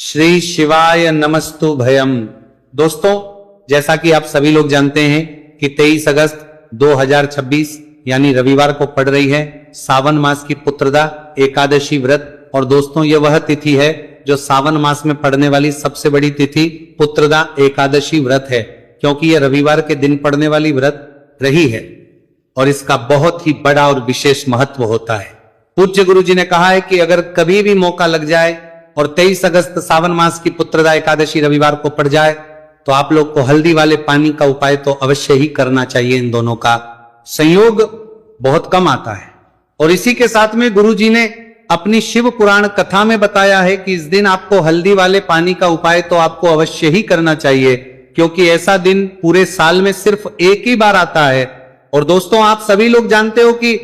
श्री शिवाय नमस्तु भयम। दोस्तों, जैसा कि आप सभी लोग जानते हैं कि 23 अगस्त 2026 यानी रविवार को पड़ रही है सावन मास की पुत्रदा एकादशी व्रत। और दोस्तों, यह वह तिथि है जो सावन मास में पड़ने वाली सबसे बड़ी तिथि पुत्रदा एकादशी व्रत है, क्योंकि यह रविवार के दिन पड़ने वाली व्रत रही है और इसका बहुत ही बड़ा और विशेष महत्व होता है। पूज्य गुरु जी ने कहा है कि अगर कभी भी मौका लग जाए और 23 अगस्त सावन मास की पुत्रदा एकादशी रविवार को पड़ जाए तो आप लोग को हल्दी वाले पानी का उपाय तो अवश्य ही करना चाहिए। इन दोनों का संयोग बहुत कम आता है। और इसी के साथ में गुरु जी ने अपनी शिव पुराण कथा में बताया है कि इस दिन आपको हल्दी वाले पानी का उपाय तो आपको अवश्य ही करना चाहिए, क्योंकि ऐसा दिन पूरे साल में सिर्फ एक ही बार आता है। और दोस्तों, आप सभी लोग जानते हो कि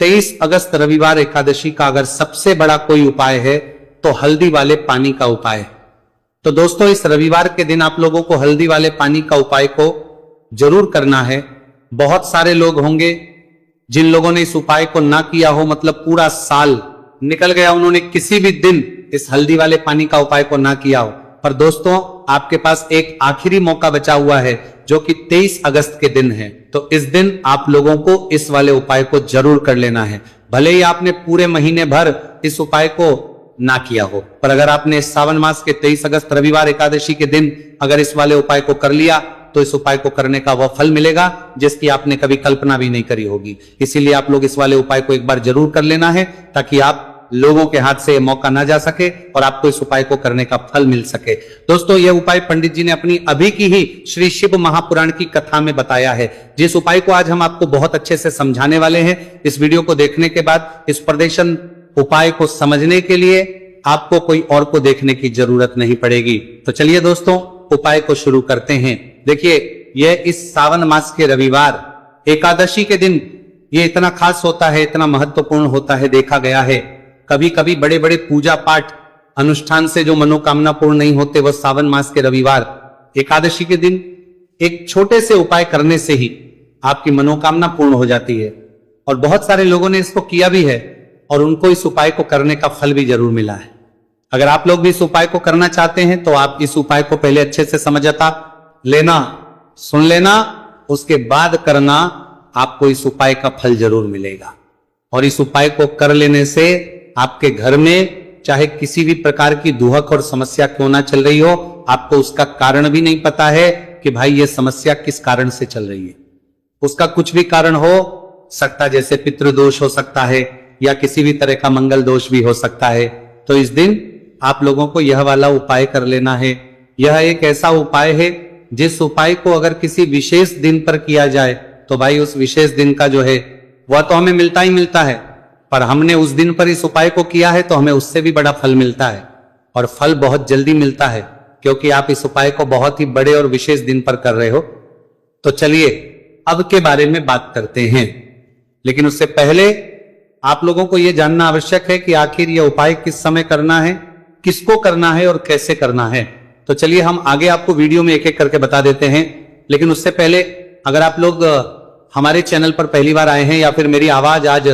23 अगस्त रविवार एकादशी का अगर सबसे बड़ा कोई उपाय है तो हल्दी वाले पानी का उपाय है। तो दोस्तों, इस रविवार के दिन आप लोगों को हल्दी वाले पानी का उपाय को जरूर करना है। बहुत सारे लोग होंगे जिन लोगों ने इस उपाय को ना किया हो, मतलब पूरा साल निकल गया, उन्होंने किसी भी दिन इस हल्दी वाले पानी का उपाय को ना किया हो। पर दोस्तों, आपके पास एक आखिरी मौका बचा हुआ है जो कि 23 अगस्त के दिन है। तो इस दिन आप लोगों को इस वाले उपाय को जरूर कर लेना है। भले ही आपने पूरे महीने भर इस उपाय को ना किया हो, पर अगर आपने सावन मास के 23 अगस्त रविवार एकादशी के दिन अगर इस वाले उपाय को कर लिया तो इस उपाय को करने का वह फल मिलेगा जिसकी आपने कभी कल्पना भी नहीं करी होगी। इसीलिए आप लोग इस वाले उपाय को एक बार जरूर कर लेना है, ताकि आप लोगों के हाथ से मौका ना जा सके और आपको इस उपाय को करने का फल मिल सके। दोस्तों, यह उपाय पंडित जी ने अपनी अभी की ही श्री शिव महापुराण की कथा में बताया है, जिस उपाय को आज हम आपको बहुत अच्छे से समझाने वाले हैं। इस वीडियो को देखने के बाद इस प्रदर्शन उपाय को समझने के लिए आपको कोई और को देखने की जरूरत नहीं पड़ेगी। तो चलिए दोस्तों, उपाय को शुरू करते हैं। देखिए, यह इस सावन मास के रविवार एकादशी के दिन ये इतना खास होता है, इतना महत्वपूर्ण होता है। देखा गया है कभी कभी बड़े बड़े पूजा पाठ अनुष्ठान से जो मनोकामना पूर्ण नहीं होते, वह सावन मास के रविवार एकादशी के दिन एक छोटे से उपाय करने से ही आपकी मनोकामना पूर्ण हो जाती है। और बहुत सारे लोगों ने इसको किया भी है और उनको इस उपाय को करने का फल भी जरूर मिला है। अगर आप लोग भी इस उपाय को करना चाहते हैं तो आप इस उपाय को पहले अच्छे से समझता लेना, सुन लेना, उसके बाद करना, आपको इस उपाय का फल जरूर मिलेगा। और इस उपाय को कर लेने से आपके घर में चाहे किसी भी प्रकार की दुहक और समस्या क्यों ना चल रही हो, आपको उसका कारण भी नहीं पता है कि भाई ये समस्या किस कारण से चल रही है। उसका कुछ भी कारण हो सकता, जैसे पितृदोष हो सकता है या किसी भी तरह का मंगल दोष भी हो सकता है। तो इस दिन आप लोगों को यह वाला उपाय कर लेना है। यह एक ऐसा उपाय है जिस उपाय को अगर किसी विशेष दिन पर किया जाए तो भाई उस विशेष दिन का जो है वह तो हमें मिलता ही मिलता है, पर हमने उस दिन पर इस उपाय को किया है तो हमें उससे भी बड़ा फल मिलता है। और फल बहुत जल्दी मिलता है, क्योंकि आप इस उपाय को बहुत ही बड़े और विशेष दिन पर कर रहे हो। तो चलिए अब के बारे में बात करते हैं, लेकिन उससे पहले आप लोगों को यह जानना आवश्यक है कि आखिर यह उपाय किस समय करना है, किसको करना है और कैसे करना है। तो चलिए हम आगे आपको वीडियो में एक एक करके बता देते हैं। लेकिन उससे पहले अगर आप लोग हमारे चैनल पर पहली बार आए हैं या फिर मेरी आवाज आज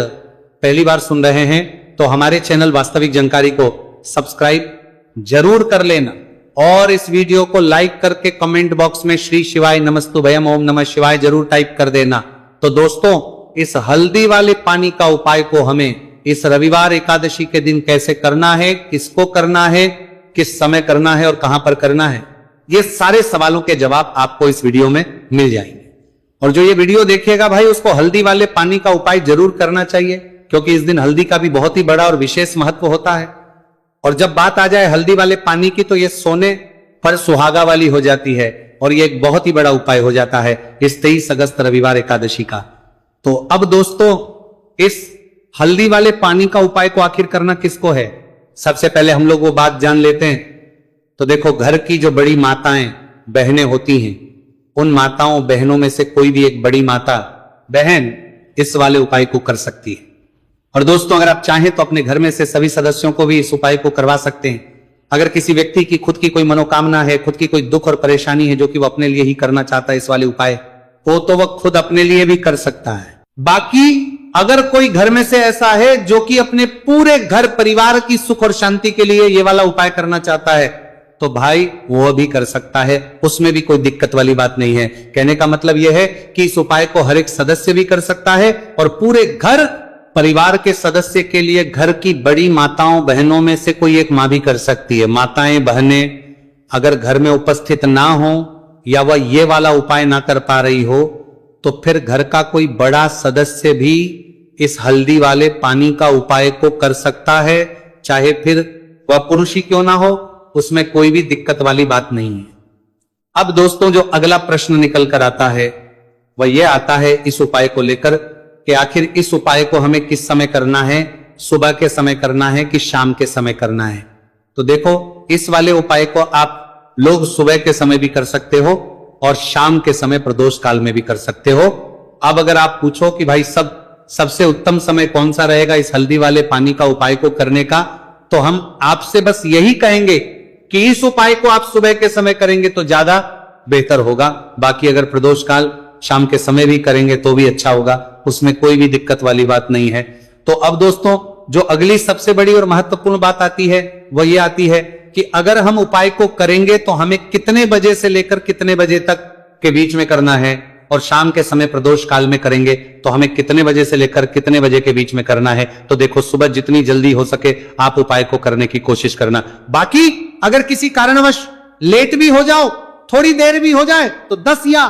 पहली बार सुन रहे हैं तो हमारे चैनल वास्तविक जानकारी को सब्सक्राइब जरूर कर लेना और इस वीडियो को लाइक करके कमेंट बॉक्स में श्री शिवाय नमस्तु भयम ओम नमः शिवाय जरूर टाइप कर देना। तो दोस्तों, इस हल्दी वाले पानी का उपाय को हमें इस रविवार एकादशी के दिन कैसे करना है, किसको करना है, किस समय करना है और कहां पर करना है, ये सारे सवालों के जवाब आपको इस वीडियो में मिल जाएंगे। और जो ये वीडियो देखेगा भाई, उसको हल्दी वाले पानी का उपाय जरूर करना चाहिए, क्योंकि इस दिन हल्दी का भी बहुत ही बड़ा और विशेष महत्व होता है। और जब बात आ जाए हल्दी वाले पानी की तो ये सोने पर सुहागा वाली हो जाती है और ये एक बहुत ही बड़ा उपाय हो जाता है इस 23 अगस्त रविवार एकादशी का। तो अब दोस्तों, इस हल्दी वाले पानी का उपाय को आखिर करना किसको है, सबसे पहले हम लोग वो बात जान लेते हैं। तो देखो, घर की जो बड़ी माताएं बहनें होती हैं, उन माताओं बहनों में से कोई भी एक बड़ी माता बहन इस वाले उपाय को कर सकती है। और दोस्तों, अगर आप चाहें तो अपने घर में से सभी सदस्यों को भी इस उपाय को करवा सकते हैं। अगर किसी व्यक्ति की खुद की कोई मनोकामना है, खुद की कोई दुख और परेशानी है जो कि वो अपने लिए ही करना चाहता है इस वाले उपाय को, तो वह खुद अपने लिए भी कर सकता है। बाकी अगर कोई घर में से ऐसा है जो कि अपने पूरे घर परिवार की सुख और शांति के लिए ये वाला उपाय करना चाहता है, तो भाई वो भी कर सकता है, उसमें भी कोई दिक्कत वाली बात नहीं है। कहने का मतलब यह है कि इस उपाय को हर एक सदस्य भी कर सकता है और पूरे घर परिवार के सदस्य के लिए घर की बड़ी माताओं बहनों में से कोई एक मां भी कर सकती है। माताएं बहनें अगर घर में उपस्थित ना हो या वह ये वाला उपाय ना कर पा रही हो तो फिर घर का कोई बड़ा सदस्य भी इस हल्दी वाले पानी का उपाय को कर सकता है, चाहे फिर वह पुरुष ही क्यों ना हो, उसमें कोई भी दिक्कत वाली बात नहीं है। अब दोस्तों जो अगला प्रश्न निकल कर आता है वह यह आता है इस उपाय को लेकर कि आखिर इस उपाय को हमें किस समय करना है, सुबह के समय करना है कि शाम के समय करना है। तो देखो इस वाले उपाय को आप लोग सुबह के समय भी कर सकते हो और शाम के समय प्रदोष काल में भी कर सकते हो। अब अगर आप पूछो कि भाई सबसे उत्तम समय कौन सा रहेगा इस हल्दी वाले पानी का उपाय को करने का, तो हम आपसे बस यही कहेंगे कि इस उपाय को आप सुबह के समय करेंगे तो ज्यादा बेहतर होगा। बाकी अगर प्रदोष काल शाम के समय भी करेंगे तो भी अच्छा होगा, उसमें कोई भी दिक्कत वाली बात नहीं है। तो अब दोस्तों जो अगली सबसे बड़ी और महत्वपूर्ण बात आती है वह यह आती है कि अगर हम उपाय को करेंगे तो हमें कितने बजे से लेकर कितने बजे तक के बीच में करना है, और शाम के समय प्रदोष काल में करेंगे तो हमें कितने बजे से लेकर कितने बजे के बीच में करना है। तो देखो सुबह जितनी जल्दी हो सके आप उपाय को करने की कोशिश करना। बाकी अगर किसी कारणवश लेट भी हो जाओ, थोड़ी देर भी हो जाए, तो 10 या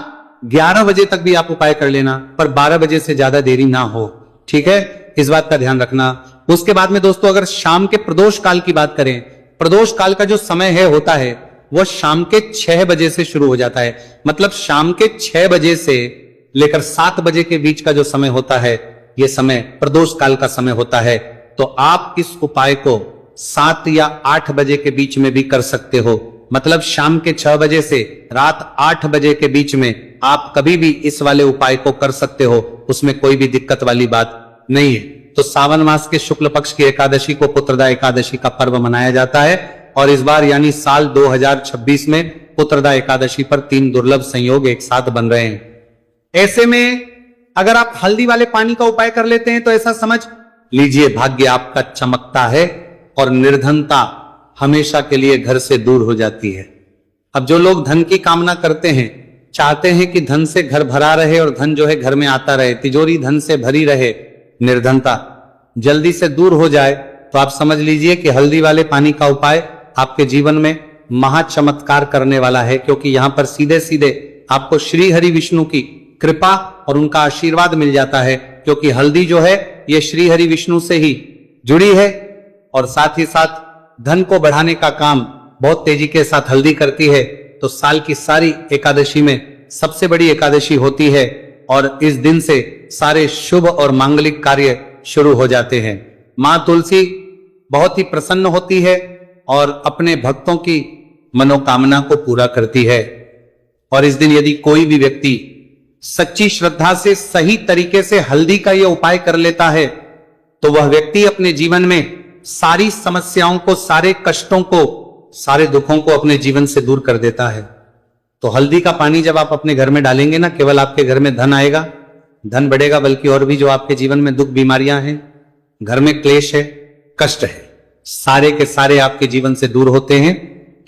11 बजे तक भी आप उपाय कर लेना, पर 12 बजे से ज्यादा देरी ना हो, ठीक है, इस बात का ध्यान रखना। उसके बाद में दोस्तों अगर शाम के प्रदोष काल की बात करें, प्रदोष काल का जो समय है होता है वह शाम के 6 बजे से शुरू हो जाता है। मतलब शाम के 6 बजे से लेकर 7 बजे के बीच का जो समय होता है यह समय प्रदोष काल का समय होता है। तो आप इस उपाय को 7 या 8 बजे के बीच में भी कर सकते हो। मतलब शाम के 6 बजे से रात 8 बजे के बीच में आप कभी भी इस वाले उपाय को कर सकते हो, उसमें कोई भी दिक्कत वाली बात नहीं है। तो सावन मास के शुक्ल पक्ष की एकादशी को पुत्रदा एकादशी का पर्व मनाया जाता है और इस बार यानी साल 2026 में पुत्रदा एकादशी पर 3 दुर्लभ संयोग एक साथ बन रहे हैं। ऐसे में अगर आप हल्दी वाले पानी का उपाय कर लेते हैं तो ऐसा समझ लीजिए भाग्य आपका चमकता है और निर्धनता हमेशा के लिए घर से दूर हो जाती है। अब जो लोग धन की कामना करते हैं, चाहते हैं कि धन से घर भरा रहे और धन जो है घर में आता रहे, तिजोरी धन से भरी रहे, निर्धनता जल्दी से दूर हो जाए, तो आप समझ लीजिए कि हल्दी वाले पानी का उपाय आपके जीवन में महा चमत्कार करने वाला है। क्योंकि यहां पर सीधे सीधे आपको श्री हरि विष्णु की कृपा और उनका आशीर्वाद मिल जाता है, क्योंकि हल्दी जो है ये श्री हरि विष्णु से ही जुड़ी है और साथ ही साथ धन को बढ़ाने का काम बहुत तेजी के साथ हल्दी करती है। तो साल की सारी एकादशी में सबसे बड़ी एकादशी होती है और इस दिन से सारे शुभ और मांगलिक कार्य शुरू हो जाते हैं। मां तुलसी बहुत ही प्रसन्न होती है और अपने भक्तों की मनोकामना को पूरा करती है। और इस दिन यदि कोई भी व्यक्ति सच्ची श्रद्धा से सही तरीके से हल्दी का यह उपाय कर लेता है तो वह व्यक्ति अपने जीवन में सारी समस्याओं को, सारे कष्टों को, सारे दुखों को अपने जीवन से दूर कर देता है। तो हल्दी का पानी जब आप अपने घर में डालेंगे ना, केवल आपके घर में धन आएगा, धन बढ़ेगा, बल्कि और भी जो आपके जीवन में दुख बीमारियां हैं, घर में क्लेश है, कष्ट है, सारे के सारे आपके जीवन से दूर होते हैं।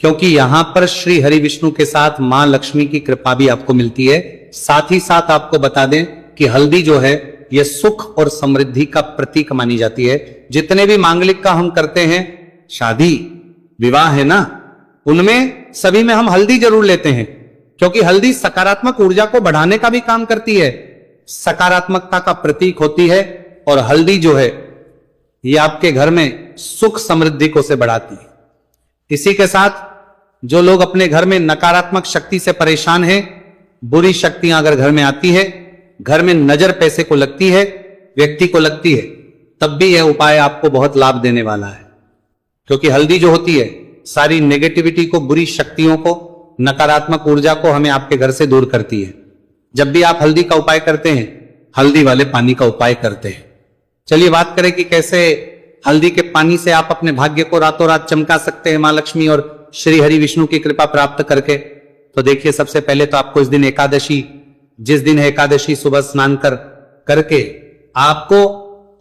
क्योंकि यहां पर श्री हरि विष्णु के साथ मां लक्ष्मी की कृपा भी आपको मिलती है। साथ ही साथ आपको बता दें कि हल्दी जो है यह सुख और समृद्धि का प्रतीक मानी जाती है। जितने भी मांगलिक का हम करते हैं, शादी विवाह है ना, उनमें सभी में हम हल्दी जरूर लेते हैं, क्योंकि हल्दी सकारात्मक ऊर्जा को बढ़ाने का भी काम करती है, सकारात्मकता का प्रतीक होती है। और हल्दी जो है ये आपके घर में सुख समृद्धि को से बढ़ाती है। इसी के साथ जो लोग अपने घर में नकारात्मक शक्ति से परेशान हैं, बुरी शक्तियां अगर घर में आती है, घर में नजर पैसे को लगती है, व्यक्ति को लगती है, तब भी यह उपाय आपको बहुत लाभ देने वाला है। क्योंकि हल्दी जो होती है सारी नेगेटिविटी को, बुरी शक्तियों को, नकारात्मक ऊर्जा को हमें आपके घर से दूर करती है। जब भी आप हल्दी का उपाय करते हैं, हल्दी वाले पानी का उपाय करते हैं। चलिए बात करें कि कैसे हल्दी के पानी से आप अपने भाग्य को रातों रात चमका सकते हैं मां लक्ष्मी और श्री हरि विष्णु की कृपा प्राप्त करके। तो देखिए, सबसे पहले तो आपको इस दिन एकादशी, जिस दिन है एकादशी, सुबह स्नान करके आपको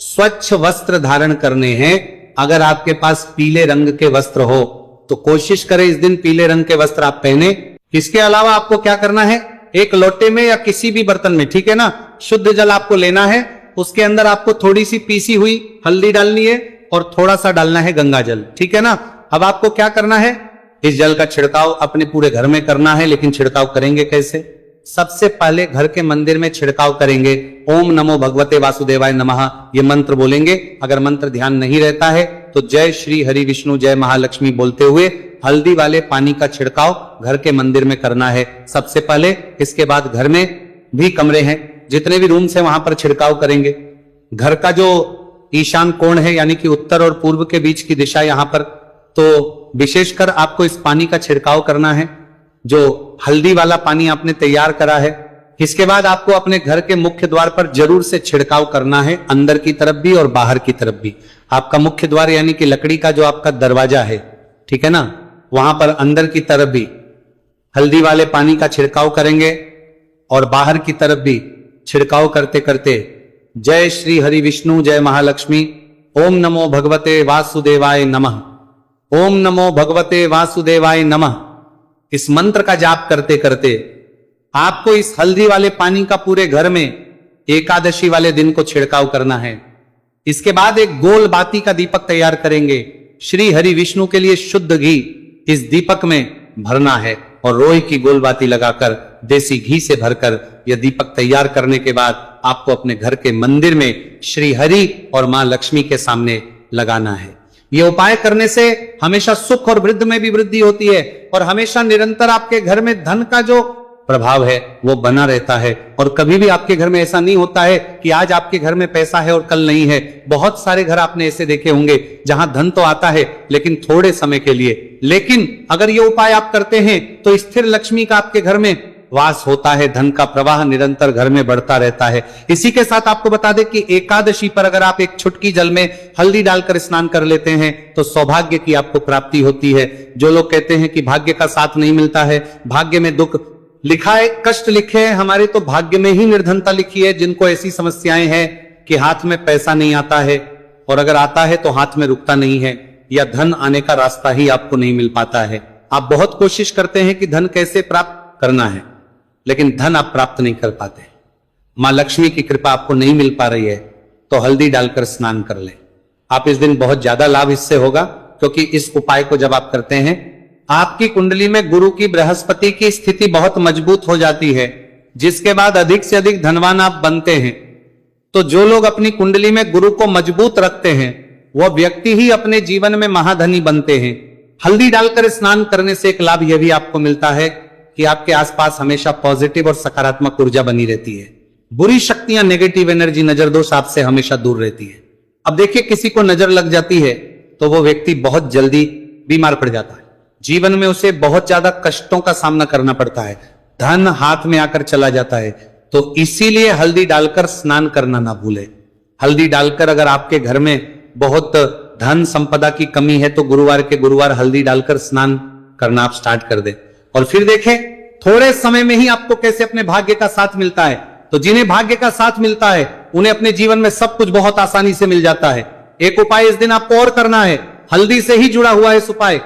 स्वच्छ वस्त्र धारण करने हैं। अगर आपके पास पीले रंग के वस्त्र हो तो कोशिश करें इस दिन पीले रंग के वस्त्र आप पहने। इसके अलावा आपको क्या करना है, एक लोटे में या किसी भी बर्तन में, ठीक है ना, शुद्ध जल आपको लेना है। उसके अंदर आपको थोड़ी सी पीसी हुई हल्दी डालनी है और थोड़ा सा डालना है गंगा जल, ठीक है ना। अब आपको क्या करना है, इस जल का छिड़काव अपने पूरे घर में करना है। लेकिन छिड़काव करेंगे कैसे? सबसे पहले घर के मंदिर में छिड़काव करेंगे। ओम नमो भगवते वासुदेवाय नमः ये मंत्र बोलेंगे। अगर मंत्र ध्यान नहीं रहता है तो जय श्री हरि विष्णु जय महालक्ष्मी बोलते हुए हल्दी वाले पानी का छिड़काव घर के मंदिर में करना है सबसे पहले। इसके बाद घर में भी कमरे हैं, जितने भी रूम्स हैं वहां पर छिड़काव करेंगे। घर का जो ईशान कोण है यानी कि उत्तर और पूर्व के बीच की दिशा यहां पर, तो विशेषकर आपको इस पानी का छिड़काव करना है, जो हल्दी वाला पानी आपने तैयार करा है। इसके बाद आपको अपने घर के मुख्य द्वार पर जरूर से छिड़काव करना है, अंदर की तरफ भी और बाहर की तरफ भी। आपका मुख्य द्वार यानी कि लकड़ी का जो आपका दरवाजा है, ठीक है ना, वहां पर अंदर की तरफ भी हल्दी वाले पानी का छिड़काव करेंगे और बाहर की तरफ भी छिड़काव करते करते जय श्री हरि विष्णु जय महालक्ष्मी ओम नमो भगवते वासुदेवाय नमः, ओम नमो भगवते वासुदेवाय नमः, इस मंत्र का जाप करते करते आपको इस हल्दी वाले पानी का पूरे घर में एकादशी वाले दिन को छिड़काव करना है। इसके बाद एक गोल बाती का दीपक तैयार करेंगे। श्री हरि विष्णु के लिए शुद्ध घी इस दीपक में भरना है और रोई की गोल बाती लगाकर देसी घी से भरकर यह दीपक तैयार करने के बाद आपको अपने घर के मंदिर में श्री हरि और मां लक्ष्मी के सामने लगाना है। यह उपाय करने से हमेशा सुख और वृद्धि में भी वृद्धि होती है और हमेशा निरंतर आपके घर में धन का जो प्रभाव है वो बना रहता है। और कभी भी आपके घर में ऐसा नहीं होता है कि आज आपके घर में पैसा है और कल नहीं है। बहुत सारे घर आपने ऐसे देखे होंगे जहां धन तो आता है लेकिन थोड़े समय के लिए। लेकिन अगर ये उपाय आप करते हैं तो स्थिर लक्ष्मी का आपके घर में वास होता है, धन का प्रवाह निरंतर घर में बढ़ता रहता है। इसी के साथ आपको बता दें कि एकादशी पर अगर आप एक चुटकी जल में हल्दी डालकर स्नान कर लेते हैं तो सौभाग्य की आपको प्राप्ति होती है। जो लोग कहते हैं कि भाग्य का साथ नहीं मिलता है, भाग्य में दुख लिखा है, कष्ट लिखे हैं हमारे, तो भाग्य में ही निर्धनता लिखी है। जिनको ऐसी समस्याएं हैं कि हाथ में पैसा नहीं आता है और अगर आता है तो हाथ में रुकता नहीं है या धन आने का रास्ता ही आपको नहीं मिल पाता है। आप बहुत कोशिश करते हैं कि धन कैसे प्राप्त करना है लेकिन धन आप प्राप्त नहीं कर पाते, मां लक्ष्मी की कृपा आपको नहीं मिल पा रही है, तो हल्दी डालकर स्नान कर ले। आप इस दिन बहुत ज्यादा लाभ इससे होगा क्योंकि इस उपाय को जब आप करते हैं आपकी कुंडली में गुरु की बृहस्पति की स्थिति बहुत मजबूत हो जाती है, जिसके बाद अधिक से अधिक धनवान आप बनते हैं। तो जो लोग अपनी कुंडली में गुरु को मजबूत रखते हैं वह व्यक्ति ही अपने जीवन में महाधनी बनते हैं। हल्दी डालकर स्नान करने से एक लाभ यह भी आपको मिलता है कि आपके आसपास हमेशा पॉजिटिव और सकारात्मक ऊर्जा बनी रहती है। बुरी शक्तियां, नेगेटिव एनर्जी, नजर दोष आपसे हमेशा दूर रहती है। अब देखिए, किसी को नजर लग जाती है तो वो व्यक्ति बहुत जल्दी बीमार पड़ जाता है, जीवन में उसे बहुत ज्यादा कष्टों का सामना करना पड़ता है, धन हाथ में आकर चला जाता है। तो इसीलिए हल्दी डालकर स्नान करना ना भूले। हल्दी डालकर अगर आपके घर में बहुत धन संपदा की कमी है तो गुरुवार के गुरुवार हल्दी डालकर स्नान करना आप स्टार्ट कर दें और फिर देखें थोड़े समय में ही आपको कैसे अपने भाग्य का साथ मिलता है। तो जिन्हें भाग्य का साथ मिलता है उन्हें अपने जीवन में सब कुछ बहुत आसानी से मिल जाता है। एक उपाय इस दिन आपको और करना है, हल्दी से ही जुड़ा हुआ इस उपाय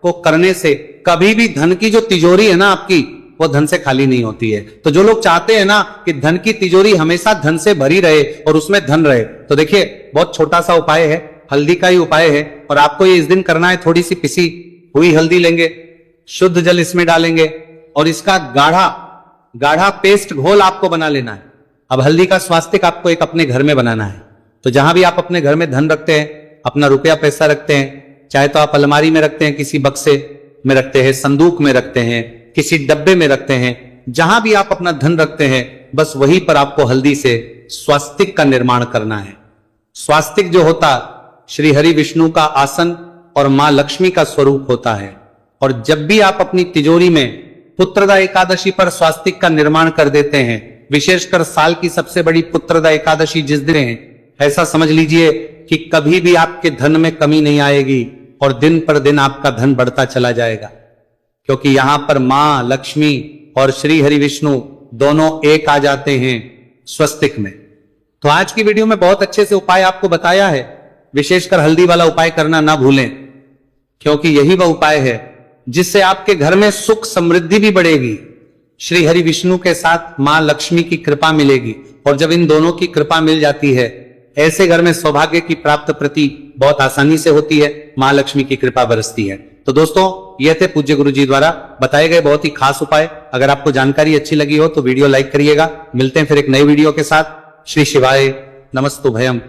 को करने से कभी भी धन की जो तिजोरी है ना आपकी, वो धन से खाली नहीं होती है। तो जो लोग चाहते हैं ना कि धन की तिजोरी हमेशा धन से भरी रहे और उसमें धन रहे, तो देखिए बहुत छोटा सा उपाय है, हल्दी का ही उपाय है और आपको ये इस दिन करना है। थोड़ी सी पिसी हुई हल्दी लेंगे, शुद्ध जल इसमें डालेंगे और इसका गाढ़ा गाढ़ा पेस्ट घोल आपको बना लेना है। अब हल्दी का स्वास्तिक आपको एक अपने घर में बनाना है। तो जहां भी आप अपने घर में धन रखते हैं, अपना रुपया पैसा रखते हैं, चाहे तो आप अलमारी में रखते हैं, किसी बक्से में रखते हैं, संदूक में रखते हैं, किसी डब्बे में रखते हैं, जहां भी आप अपना धन रखते हैं बस वहीं पर आपको हल्दी से स्वास्तिक का निर्माण करना है। स्वास्तिक जो होता श्री हरि विष्णु का आसन और मां लक्ष्मी का स्वरूप होता है। और जब भी आप अपनी तिजोरी में पुत्रदा एकादशी पर स्वास्तिक का निर्माण कर देते हैं, विशेषकर साल की सबसे बड़ी पुत्रदा एकादशी जिस दिन है, ऐसा समझ लीजिए कि कभी भी आपके धन में कमी नहीं आएगी और दिन पर दिन आपका धन बढ़ता चला जाएगा, क्योंकि यहां पर मां लक्ष्मी और श्री हरि विष्णु दोनों एक आ जाते हैं स्वस्तिक में। तो आज की वीडियो में बहुत अच्छे से उपाय आपको बताया है, विशेषकर हल्दी वाला उपाय करना ना भूलें, क्योंकि यही वह उपाय है जिससे आपके घर में सुख समृद्धि भी बढ़ेगी, श्री हरि विष्णु के साथ मां लक्ष्मी की कृपा मिलेगी। और जब इन दोनों की कृपा मिल जाती है, ऐसे घर में सौभाग्य की प्राप्त प्रति बहुत आसानी से होती है, मां लक्ष्मी की कृपा बरसती है। तो दोस्तों, ये थे पूज्य गुरु जी द्वारा बताए गए बहुत ही खास उपाय। अगर आपको जानकारी अच्छी लगी हो तो वीडियो लाइक करिएगा। मिलते हैं फिर एक नई वीडियो के साथ। श्री शिवाय नमस्तु भयम।